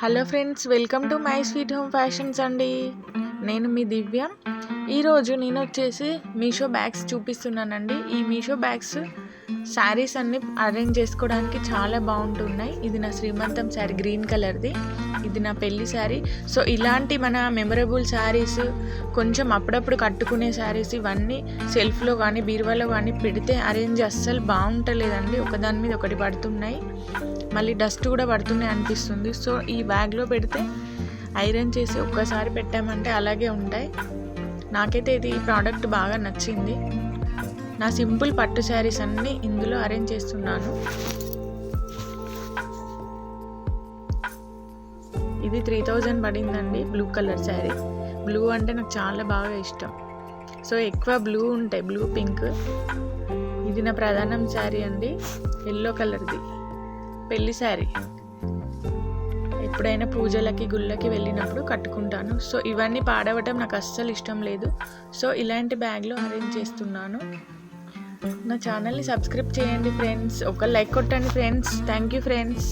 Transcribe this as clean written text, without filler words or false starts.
Hello friends, welcome to my sweet home fashions అండి. నేను మీ దివ్య. ఈరోజు నేను వచ్చేసి మీషో బ్యాగ్స్ చూపిస్తున్నానండి. ఈ మీషో బ్యాగ్స్ శారీస్ అన్ని అరేంజ్ చేసుకోవడానికి చాలా బాగుంటున్నాయి. ఇది నా శ్రీమంతం శారీ, గ్రీన్ కలర్ది. ఇది నా పెళ్లి శారీ. సో ఇలాంటి మన మెమరబుల్ శారీస్, కొంచెం అప్పుడప్పుడు కట్టుకునే శారీస్, ఇవన్నీ సెల్ఫ్లో కానీ బీరువాలో కానీ పెడితే అరేంజ్ అస్సలు బాగుంటలేదండి. ఒకదాని మీద ఒకటి పడుతున్నాయి, మళ్ళీ డస్ట్ కూడా పడుతున్నాయి అనిపిస్తుంది. సో ఈ బ్యాగ్లో పెడితే ఐరన్ చేసి ఒక్కసారి పెట్టామంటే అలాగే ఉంటాయి. నాకైతే ఇది ఈ ప్రోడక్ట్ బాగా నచ్చింది. నా సింపుల్ పట్టు శారీస్ అన్నీ ఇందులో అరేంజ్ చేస్తున్నాను. ఇది 3000 పడిందండి. Blue colour sari. బ్లూ అంటే నాకు చాలా బాగా ఇష్టం. సో ఎక్కువ బ్లూ ఉంటాయి, బ్లూ పింక్. ఇది నా ప్రధానం శారీ అండి, ఎల్లో కలర్ది పెళ్లి శారీ. ఎప్పుడైనా పూజలకి గుళ్ళకి వెళ్ళినప్పుడు కట్టుకుంటాను. సో ఇవన్నీ పాడవటం నాకు అస్సలు ఇష్టం లేదు. సో ఇలాంటి బ్యాగ్లో అరేంజ్ చేస్తున్నాను. నా ఛానల్ని సబ్స్క్రైబ్ చేయండి ఫ్రెండ్స్, ఒక లైక్ కొట్టండి ఫ్రెండ్స్. Thank you friends.